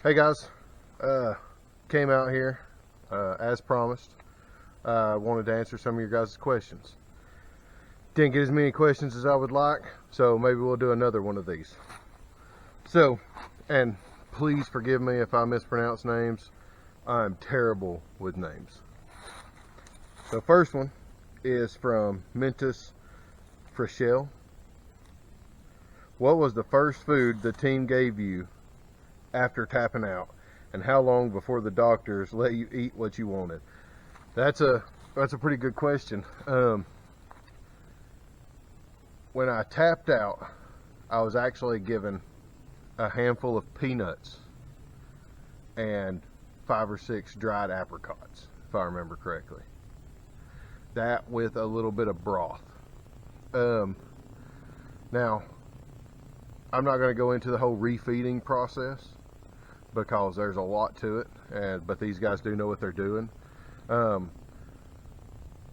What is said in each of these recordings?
Hey guys, came out here as promised. Wanted to answer some of your guys' questions. Didn't get as many questions as I would like, so maybe we'll do another one of these. So, and please forgive me if I mispronounce names. I'm terrible with names. The first one is from Mentis Frischel. What was the first food the team gave you after tapping out, and how long before the doctors let you eat what you wanted? That's a pretty good question. When I tapped out, I was actually given a handful of peanuts and 5 or 6 dried apricots, if I remember correctly. That with a little bit of broth. Now, I'm not going to go into the whole refeeding process because there's a lot to it, but these guys do know what they're doing.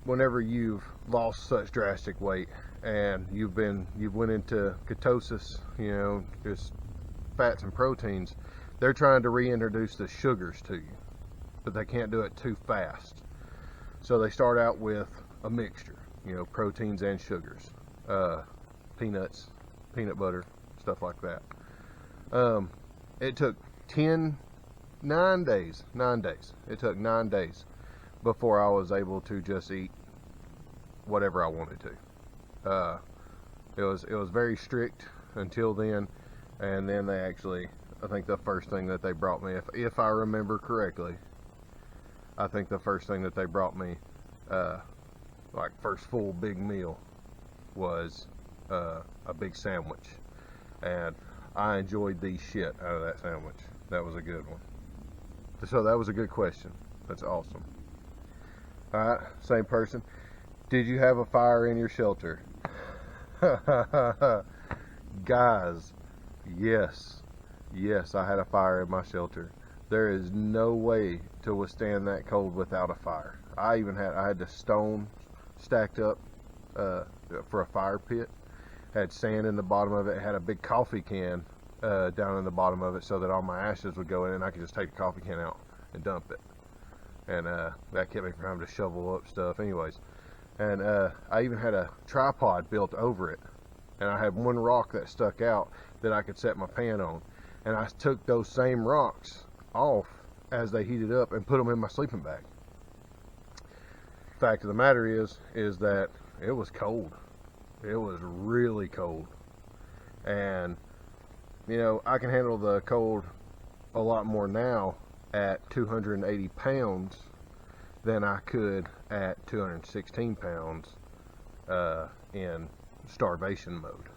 Whenever you've lost such drastic weight and you've went into ketosis, just fats and proteins, they're trying to reintroduce the sugars to you, but they can't do it too fast. So they start out with a mixture, proteins and sugars, peanuts, peanut butter, stuff like that. It took 9 days. It took 9 days before I was able to just eat whatever I wanted to. It was very strict until then, and then they actually, I think the first thing that they brought me, if I remember correctly, I think the first thing that they brought me, like first full big meal, was a big sandwich, and I enjoyed the shit out of that sandwich. That was a good one. So that was a good question. That's awesome. Alright, same person. Did you have a fire in your shelter? Guys, yes. Yes, I had a fire in my shelter. There is no way to withstand that cold without a fire. I had the stone stacked up for a fire pit. Had sand in the bottom of it. It had a big coffee can down in the bottom of it, so that all my ashes would go in and I could just take the coffee can out and dump it. And that kept me from having to shovel up stuff anyways. And I even had a tripod built over it, and I had one rock that stuck out that I could set my pan on, and I took those same rocks off as they heated up and put them in my sleeping bag. Fact of the matter is that it was cold. It was really cold, and I can handle the cold a lot more now at 280 pounds than I could at 216 pounds in starvation mode.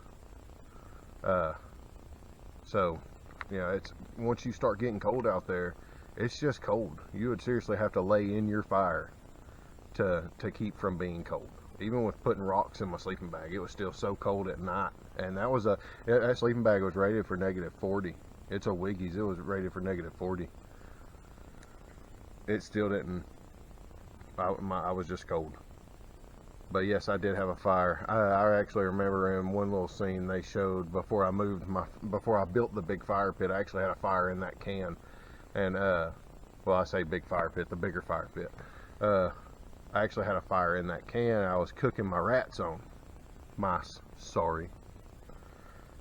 So it's, once you start getting cold out there, it's just cold. You would seriously have to lay in your fire to keep from being cold. Even with putting rocks in my sleeping bag, it was still so cold at night. And that sleeping bag was rated for -40. It's a Wiggy's. It was rated for -40. It still didn't. I was just cold. But yes, I did have a fire. I actually remember in one little scene they showed before I built the big fire pit. I actually had a fire in that can, and well, I say big fire pit, the bigger fire pit. I actually had a fire in that can. I was cooking my rats on. Mice, sorry.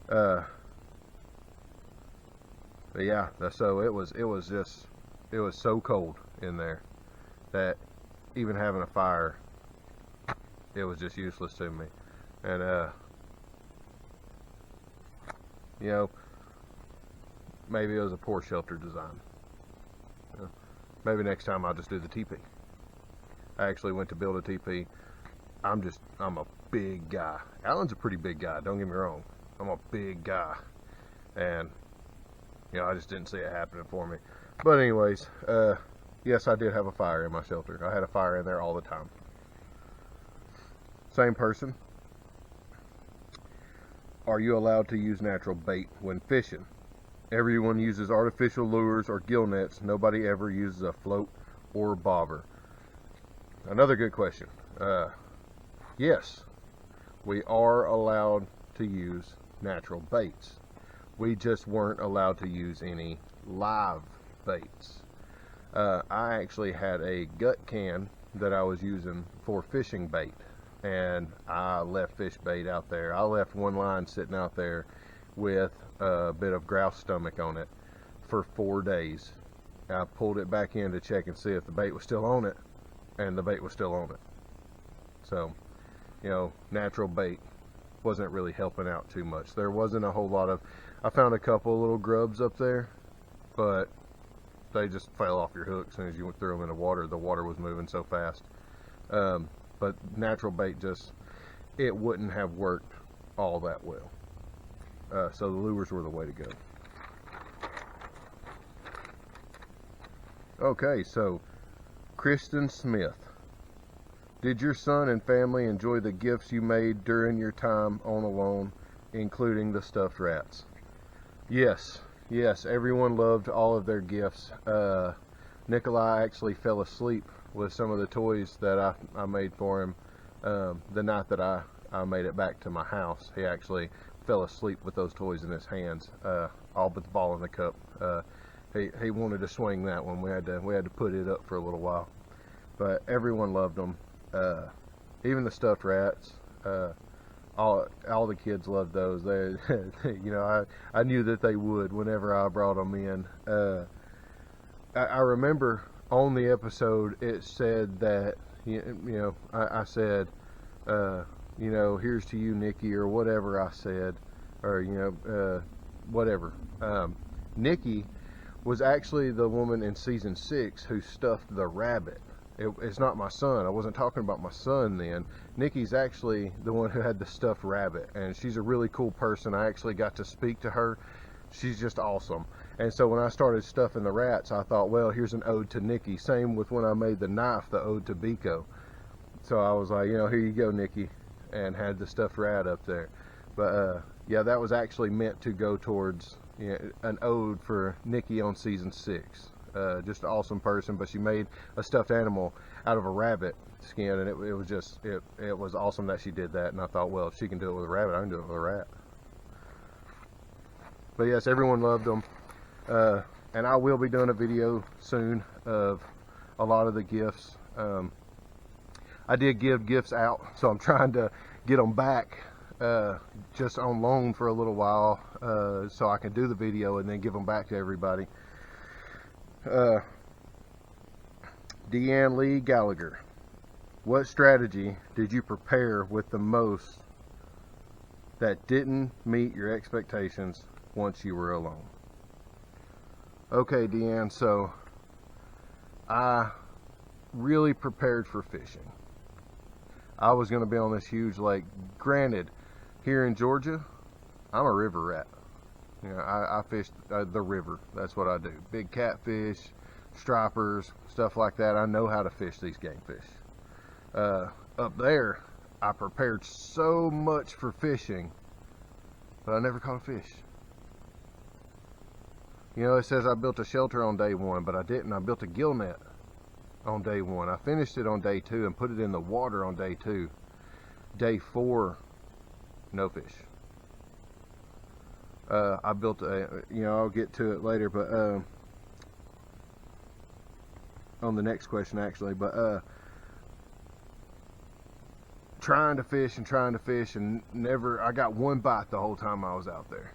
But yeah, so it was so cold in there that even having a fire, it was just useless to me. And maybe it was a poor shelter design. Maybe next time I'll just do the teepee. I actually went to build a teepee. I'm a big guy. Alan's a pretty big guy, don't get me wrong. I'm a big guy. And, I just didn't see it happening for me. But anyways, yes, I did have a fire in my shelter. I had a fire in there all the time. Same person. Are you allowed to use natural bait when fishing? Everyone uses artificial lures or gill nets. Nobody ever uses a float or bobber. Another good question. Yes, we are allowed to use natural baits. We just weren't allowed to use any live baits. I actually had a gut can that I was using for fishing bait, and I left fish bait out there. I left one line sitting out there with a bit of grouse stomach on it for 4 days. I pulled it back in to check and see if the bait was still on it, and the bait was still on it. So, you know, natural bait wasn't really helping out too much. There wasn't a whole lot of, I found a couple little grubs up there, but they just fell off your hook as soon as you threw them in the water. The water was moving so fast. But natural bait just, it wouldn't have worked all that well. So the lures were the way to go. Okay, so Kristen Smith. Did your son and family enjoy the gifts you made during your time on alone, including the stuffed rats? Yes, everyone loved all of their gifts. Nikolai actually fell asleep with some of the toys that I made for him the night that I made it back to my house. He actually fell asleep with those toys in his hands, all but the ball in the cup. He wanted to swing that one. We had to put it up for a little while, but everyone loved them. Even the stuffed rats. All the kids loved those. They, you know, I knew that they would whenever I brought them in. I remember on the episode it said that, you know, I said, you know, here's to you, Nikki, or whatever I said, or, you know, whatever. Nikki was actually the woman in season 6 who stuffed the rabbit. It's not my son. I wasn't talking about my son then. Nikki's actually the one who had the stuffed rabbit, and she's a really cool person. I actually got to speak to her. She's just awesome. And so when I started stuffing the rats, I thought, well, here's an ode to Nikki. Same with when I made the knife, the ode to Biko. So I was like, you know, here you go, Nikki, and had the stuffed rat up there. But yeah, that was actually meant to go towards, you know, an ode for Nikki on season 6. Just an awesome person, but she made a stuffed animal out of a rabbit skin, and it was just, it was awesome that she did that. And I thought, well, if she can do it with a rabbit, I can do it with a rat. But yes, everyone loved them, and I will be doing a video soon of a lot of the gifts. I did give gifts out, so I'm trying to get them back just on loan for a little while, so I can do the video and then give them back to everybody. Deanne Lee Gallagher, what strategy did you prepare with the most that didn't meet your expectations once you were alone? Okay, Deanne, so I really prepared for fishing. I was going to be on this huge lake. Granted, here in Georgia, I'm a river rat. You know, I fish the river. That's what I do. Big catfish, stripers, stuff like that. I know how to fish these game fish. Up there, I prepared so much for fishing, but I never caught a fish. You know, it says I built a shelter on day 1, but I didn't. I built a gill net on day 1. I finished it on day 2 and put it in the water on day 2. Day 4, no fish. I built a, you know, I'll get to it later, but on the next question actually, but trying to fish and never, I got one bite the whole time I was out there.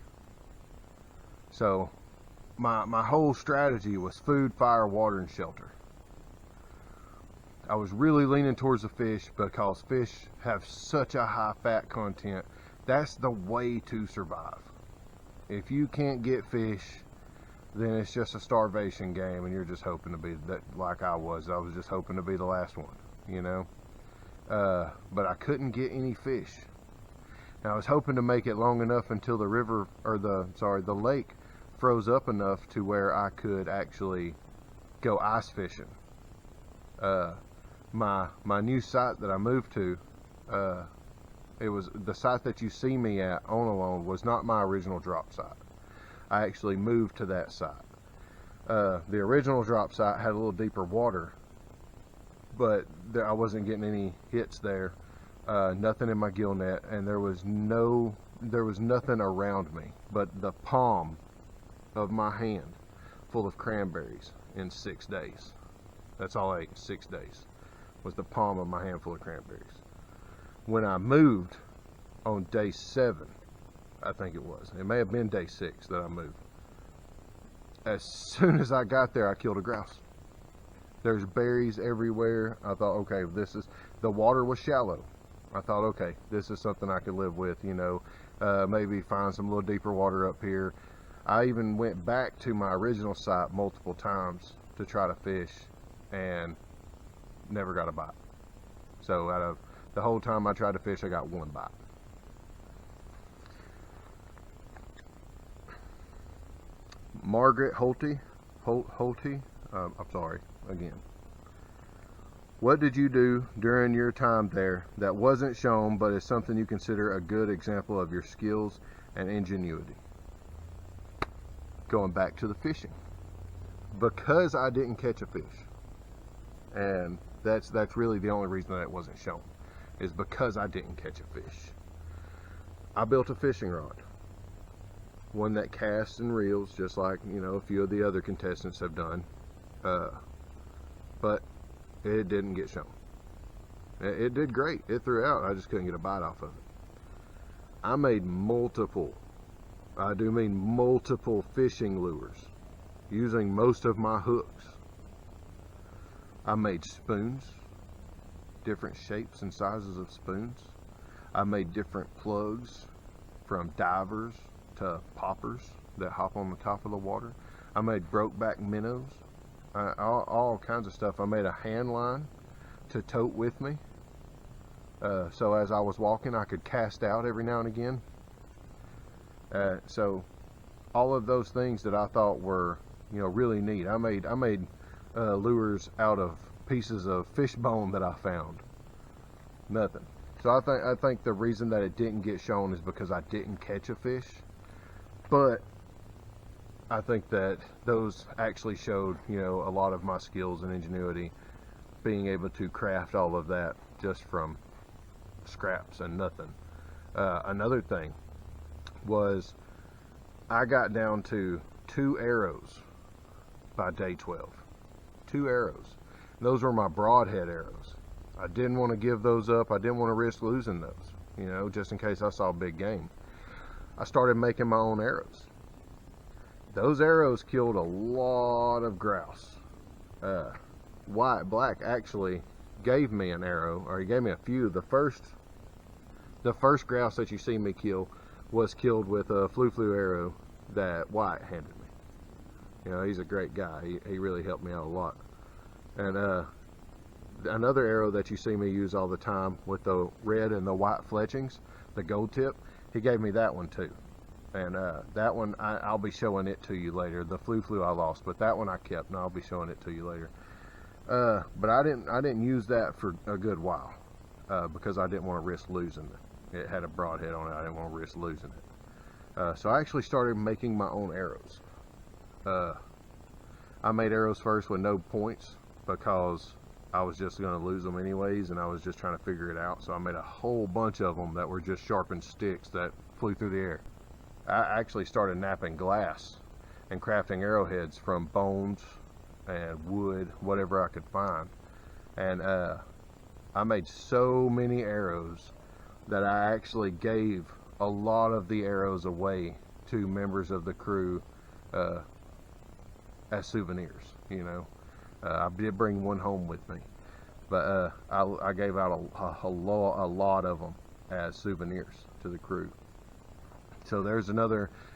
So my whole strategy was food, fire, water, and shelter. I was really leaning towards the fish because fish have such a high fat content. That's the way to survive. If you can't get fish, then it's just a starvation game, and you're just hoping to be that, like I was. I was just hoping to be the last one, you know. But I couldn't get any fish. And I was hoping to make it long enough until the river, or the lake froze up enough to where I could actually go ice fishing. My new site that I moved to, it was the site that you see me at on alone was not my original drop site. I actually moved to that site. The original drop site had a little deeper water, but I wasn't getting any hits there. Nothing in my gill net, and there was nothing around me but the palm of my hand full of cranberries in 6 days. That's all I ate in 6 days, was the palm of my hand full of cranberries. When I moved on day 7, I think it was, it may have been day 6 that I moved. As soon as I got there, I killed a grouse. There's berries everywhere. I thought, okay, the water was shallow. I thought, okay, this is something I could live with, you know, maybe find some little deeper water up here. I even went back to my original site multiple times to try to fish and never got a bite. So out of the whole time I tried to fish, I got 1 bite. Margaret Holte, I'm sorry again. What did you do during your time there that wasn't shown but is something you consider a good example of your skills and ingenuity? Going back to the fishing. Because I didn't catch a fish, and that's really the only reason that it wasn't shown, is because I didn't catch a fish. I built a fishing rod. One that casts and reels, just like, you know, a few of the other contestants have done. But it didn't get shown. It did great. It threw out. I just couldn't get a bite off of it. I made multiple fishing lures using most of my hooks. I made spoons, different shapes and sizes of spoons. I made different plugs, from divers to poppers that hop on the top of the water. I made brokeback minnows, all kinds of stuff. I made a hand line to tote with me, so as I was walking I could cast out every now and again. So all of those things that I thought were, you know, really neat. I made lures out of pieces of fish bone that I found. Nothing. So I think the reason that it didn't get shown is because I didn't catch a fish. But I think that those actually showed, you know, a lot of my skills and ingenuity, being able to craft all of that just from scraps and nothing. Another thing was I got down to 2 arrows by day 12. 2 arrows. Those were my broadhead arrows. I didn't want to give those up. I didn't want to risk losing those, you know, just in case I saw big game. I started making my own arrows. Those arrows killed a lot of grouse. White Black actually gave me an arrow, or he gave me a few. The first grouse that you see me kill was killed with a flu arrow that White handed me. You know, he's a great guy. He really helped me out a lot. And another arrow that you see me use all the time with the red and the white fletchings, the gold tip, he gave me that one too. And that one I'll be showing it to you later. The flu I lost, but that one I kept, and I'll be showing it to you later. But I didn't use that for a good while because I didn't want to risk losing it. It had a broadhead on it. I didn't want to risk losing it. So I actually started making my own arrows. I made arrows first with no points because I was just going to lose them anyways, and I was just trying to figure it out. So I made a whole bunch of them that were just sharpened sticks that flew through the air. I actually started knapping glass and crafting arrowheads from bones and wood, whatever I could find. And I made so many arrows that I actually gave a lot of the arrows away to members of the crew as souvenirs, you know. I did bring one home with me, but I gave out a lot of them as souvenirs to the crew. So there's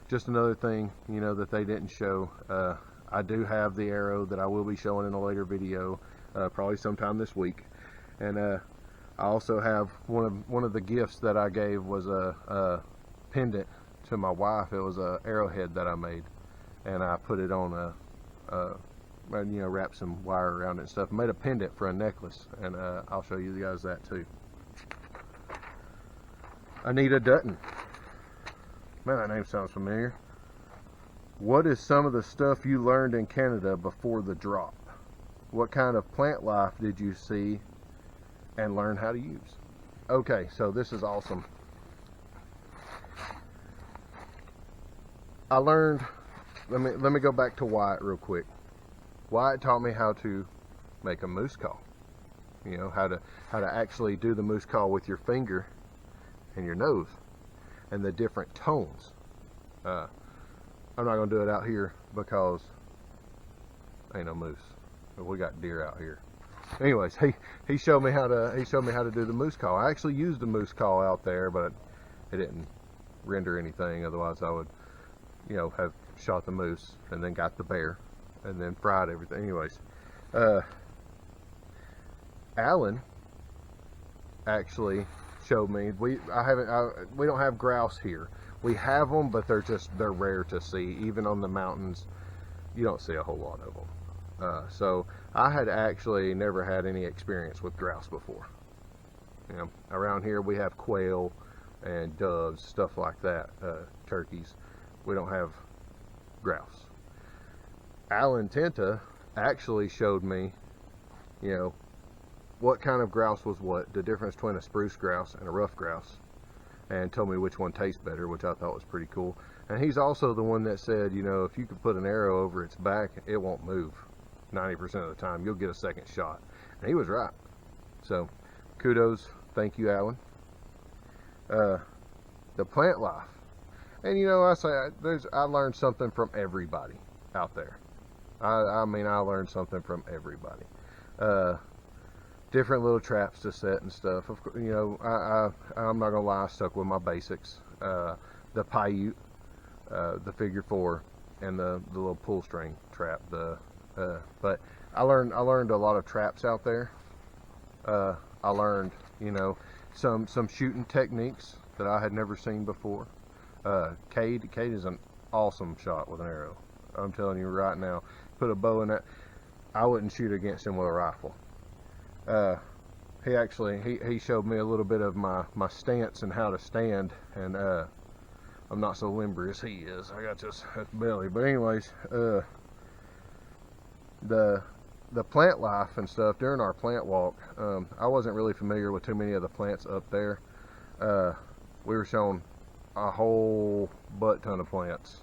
just another thing, you know, that they didn't show. I do have the arrow that I will be showing in a later video, probably sometime this week. And I also have one of the gifts that I gave was a pendant to my wife. It was a arrowhead that I made, and I put it on you know, wrapped some wire around it and stuff. Made a pendant for a necklace, and I'll show you guys that too. Anita Dutton. Man, that name sounds familiar. What is some of the stuff you learned in Canada before the drop? What kind of plant life did you see and learn how to use? Okay, so this is awesome. I learned let me go back to Wyatt real quick. Wyatt taught me how to make a moose call. You know, how to actually do the moose call with your finger and your nose, and the different tones. I'm not gonna do it out here because ain't no moose. We got deer out here. Anyways, he showed me how to do the moose call. I actually used the moose call out there, but it didn't render anything. Otherwise, I would, you know, have shot the moose and then got the bear and then fried everything. Anyways, Alan actually showed me. We don't have grouse here. We have them, but they're rare to see. Even on the mountains, you don't see a whole lot of them. So I had actually never had any experience with grouse before. You know, around here we have quail and doves, stuff like that, turkeys. We don't have grouse. Alan Tenta actually showed me, you know, what kind of grouse was what, the difference between a spruce grouse and a rough grouse, and told me which one tastes better, which I thought was pretty cool. And he's also the one that said, you know, if you could put an arrow over its back, it won't move 90% of the time. You'll get a second shot. And he was right. So kudos, thank you, Alan. The plant life, and you know, I learned something from everybody out there. I mean, I learned something from everybody. Different little traps to set and stuff. Of course, you know, I'm not gonna lie, I stuck with my basics. The Paiute, the figure 4, and the little pull string trap. But I learned a lot of traps out there. I learned, you know, some shooting techniques that I had never seen before. Cade is an awesome shot with an arrow. I'm telling you right now, put a bow in that, I wouldn't shoot against him with a rifle. He showed me a little bit of my stance and how to stand, and I'm not so limber as he is. I got this belly. But anyways, the plant life and stuff during our plant walk, I wasn't really familiar with too many of the plants up there. We were shown a whole butt ton of plants,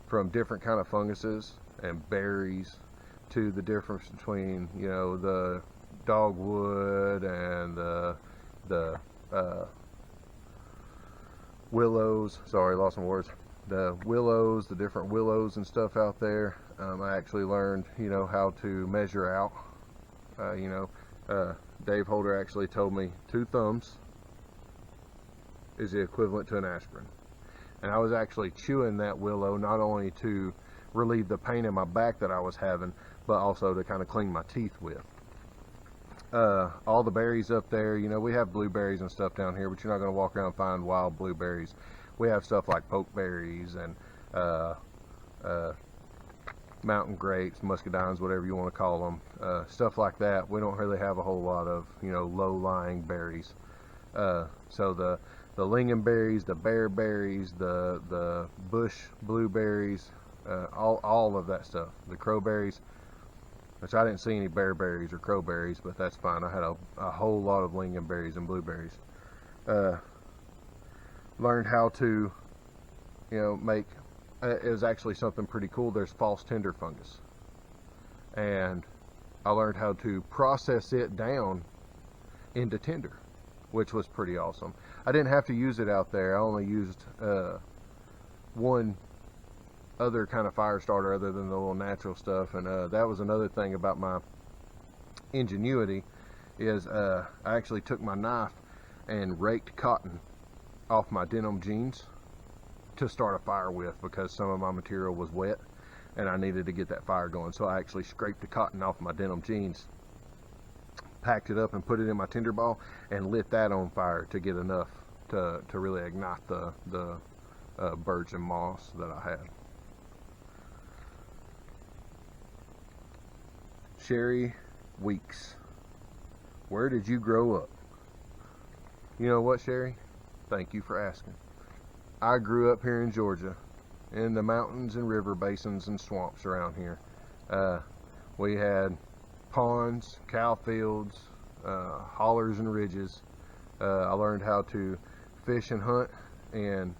from different kind of funguses and berries to the difference between, you know, the dogwood and the willows. Sorry, lost my words. The willows, the different willows and stuff out there. I actually learned, you know, how to measure out. You know, Dave Holder actually told me 2 thumbs is the equivalent to an aspirin. And I was actually chewing that willow not only to relieve the pain in my back that I was having, but also to kind of clean my teeth with. All the berries up there, you know, we have blueberries and stuff down here, but you're not going to walk around and find wild blueberries. We have stuff like pokeberries and mountain grapes, muscadines, whatever you want to call them, stuff like that. We don't really have a whole lot of, you know, low-lying berries. So the lingonberries, the bearberries, the bush blueberries, all of that stuff. The crowberries, which I didn't see any bearberries or crowberries, but that's fine. I had a whole lot of lingonberries and blueberries. Learned how to, you know, make, it was actually something pretty cool. There's false tinder fungus, and I learned how to process it down into tinder, which was pretty awesome. I didn't have to use it out there. I only used one other kind of fire starter other than the little natural stuff, and that was another thing about my ingenuity is I actually took my knife and raked cotton off my denim jeans to start a fire with, because some of my material was wet and I needed to get that fire going. So I actually scraped the cotton off my denim jeans, packed it up and put it in my tinder ball and lit that on fire to get enough to really ignite the birch and moss that I had. Sherry Weeks, where did you grow up? You know what, Sherry? Thank you for asking. I grew up here in Georgia, in the mountains and river basins and swamps around here. We had ponds, cow fields, hollers and ridges. I learned how to fish and hunt in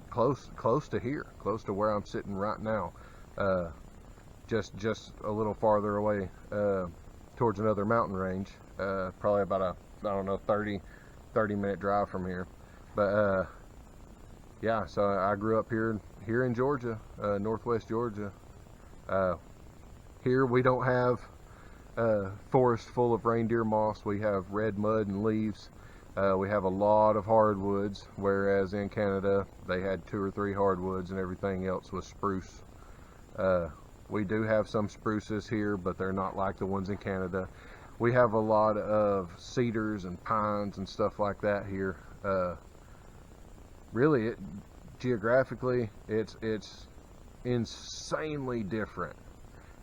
close to here, close to where I'm sitting right now. Just a little farther away, towards another mountain range, probably about a, I don't know, 30-minute drive from here. But yeah, so I grew up here in Georgia, northwest Georgia. Here we don't have forest full of reindeer moss. We have red mud and leaves. We have a lot of hardwoods, whereas in Canada they had 2 or 3 hardwoods and everything else was spruce. We do have some spruces here, but they're not like the ones in Canada. We have a lot of cedars and pines and stuff like that here. Really, geographically, it's insanely different,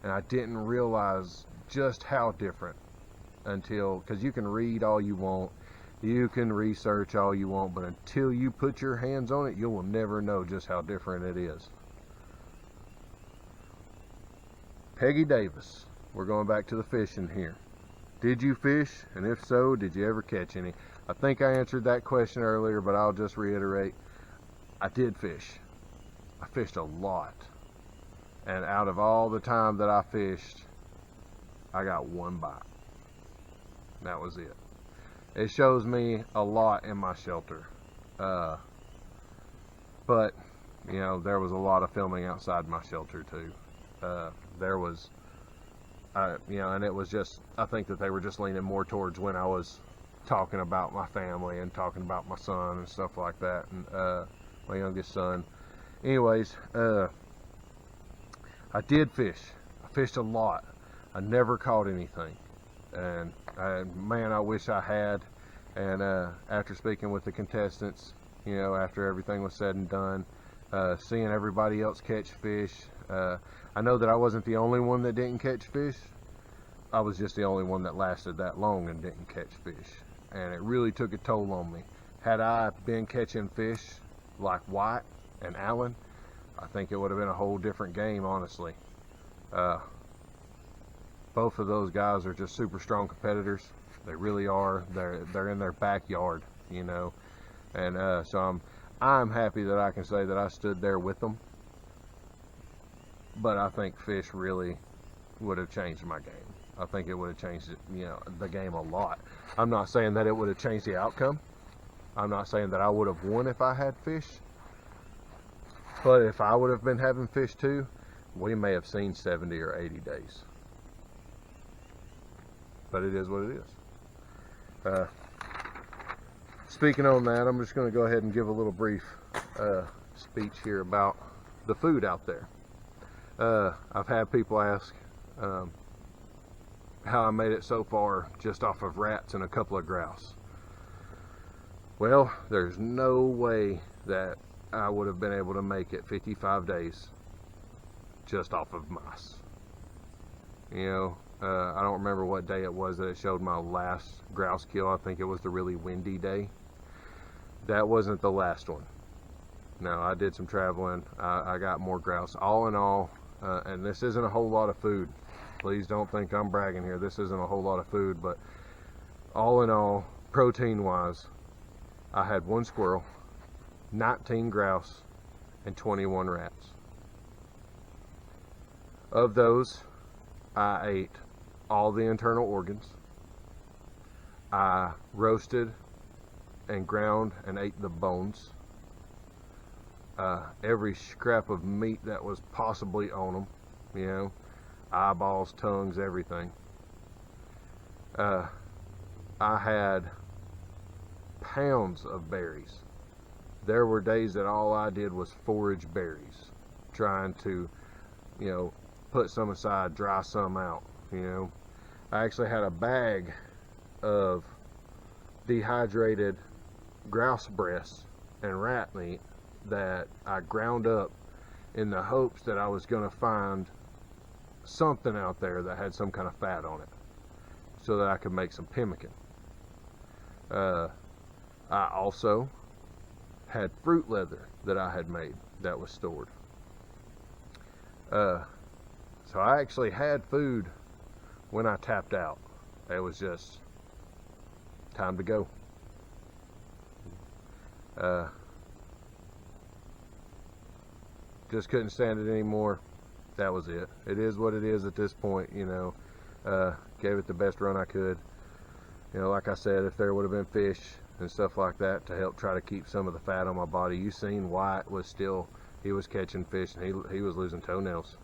and I didn't realize just how different until, because you can read all you want, you can research all you want, but until you put your hands on it, you will never know just how different it is. Peggy Davis, we're going back to the fishing here. Did you fish? And if so, did you ever catch any? I think I answered that question earlier, but I'll just reiterate. I did fish. I fished a lot. And out of all the time that I fished, I got 1 bite. That was it. It shows me a lot in my shelter. But, you know, there was a lot of filming outside my shelter too. There was, you know, and it was just, I think that they were just leaning more towards when I was talking about my family and talking about my son and stuff like that, and my youngest son. Anyways, I did fish. I fished a lot. I never caught anything, and man, I wish I had. And after speaking with the contestants, you know, after everything was said and done, seeing everybody else catch fish, I know that I wasn't the only one that didn't catch fish. I was just the only one that lasted that long and didn't catch fish, and it really took a toll on me. Had I been catching fish like White and Allen, I think it would have been a whole different game, honestly. Both of those guys are just super strong competitors. They really are. They're in their backyard, you know, and so I'm happy that I can say that I stood there with them. But I think fish really would have changed my game. I think it would have changed it, you know, the game a lot. I'm not saying that it would have changed the outcome. I'm not saying that I would have won if I had fish. But if I would have been having fish too, we may have seen 70 or 80 days. But it is what it is. Speaking on that, I'm just going to go ahead and give a little brief speech here about the food out there. I've had people ask how I made it so far just off of rats and a couple of grouse. Well, there's no way that I would have been able to make it 55 days just off of mice. You know, I don't remember what day it was that it showed my last grouse kill. I think it was the really windy day. That wasn't the last one. No, I did some traveling. I got more grouse. All in all, and this isn't a whole lot of food. Please don't think I'm bragging here. This isn't a whole lot of food, but all in all, protein-wise, I had 1 squirrel, 19 grouse, and 21 rats. Of those, I ate all the internal organs. I roasted and ground and ate the bones. Every scrap of meat that was possibly on them, you know, eyeballs, tongues, everything. I had pounds of berries. There were days that all I did was forage berries, trying to, you know, put some aside, dry some out, you know. I actually had a bag of dehydrated grouse breasts and rat meat that I ground up in the hopes that I was going to find something out there that had some kind of fat on it so that I could make some pemmican. I also had fruit leather that I had made that was stored. So I actually had food when I tapped out. It was just time to go. just couldn't stand it anymore. That was it. It is what it is at this point, you know. Gave it the best run I could. You know, like I said, if there would have been fish and stuff like that to help try to keep some of the fat on my body, you seen Wyatt was still, he was catching fish and he was losing toenails.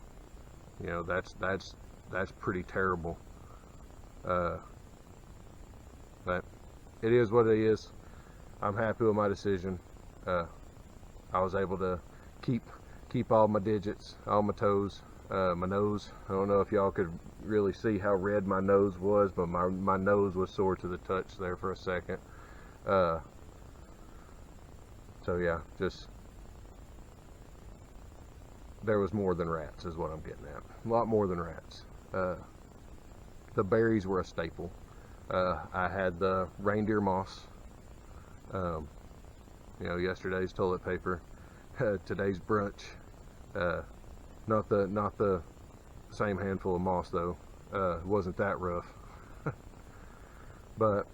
You know, that's pretty terrible. But it is what it is. I'm happy with my decision. I was able to keep all my digits, all my toes, my nose. I don't know if y'all could really see how red my nose was, but my nose was sore to the touch there for a second. So yeah, just there was more than rats is what I'm getting at. A lot more than rats. The berries were a staple. I had the reindeer moss. You know, yesterday's toilet paper. Today's brunch. Not the same handful of moss though. It wasn't that rough. But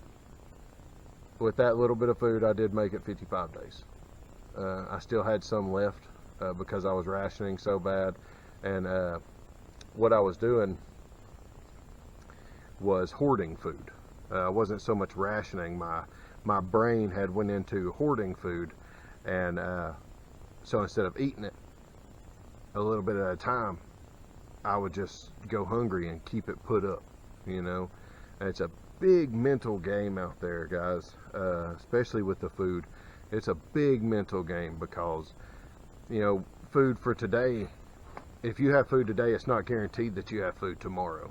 with that little bit of food, I did make it 55 days. I still had some left because I was rationing so bad, and what I was doing was hoarding food. I wasn't so much rationing. My brain had went into hoarding food, and so instead of eating it a little bit at a time, I would just go hungry and keep it put up, you know. And it's a big mental game out there, guys, especially with the food. It's a big mental game because, you know, food for today, if you have food today, it's not guaranteed that you have food tomorrow.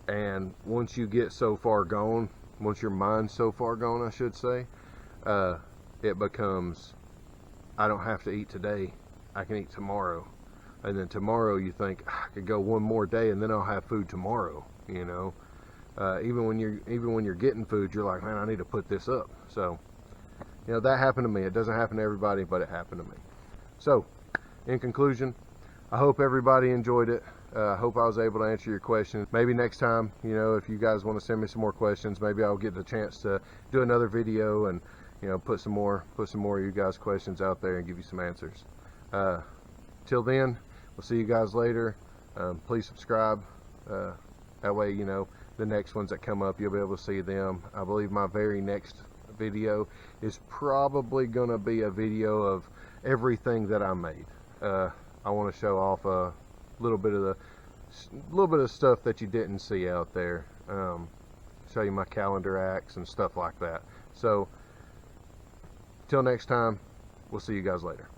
And once you get so far gone, once your mind's so far gone, I should say, it becomes, I don't have to eat today, I can eat tomorrow. And then tomorrow you think, I could go one more day and then I'll have food tomorrow, you know. Even when you're getting food, you're like, man, I need to put this up. So, you know, that happened to me. It doesn't happen to everybody, but it happened to me. So, in conclusion, I hope everybody enjoyed it. I hope I was able to answer your questions. Maybe next time, you know, if you guys want to send me some more questions, maybe I'll get the chance to do another video and, you know, put some more of you guys' questions out there and give you some answers. Till then, we'll see you guys later. Please subscribe. That way, you know, the next ones that come up, you'll be able to see them. I believe my very next video is probably going to be a video of everything that I made. I want to show off a little bit of stuff that you didn't see out there. Show you my calendar acts and stuff like that. So, till next time, we'll see you guys later.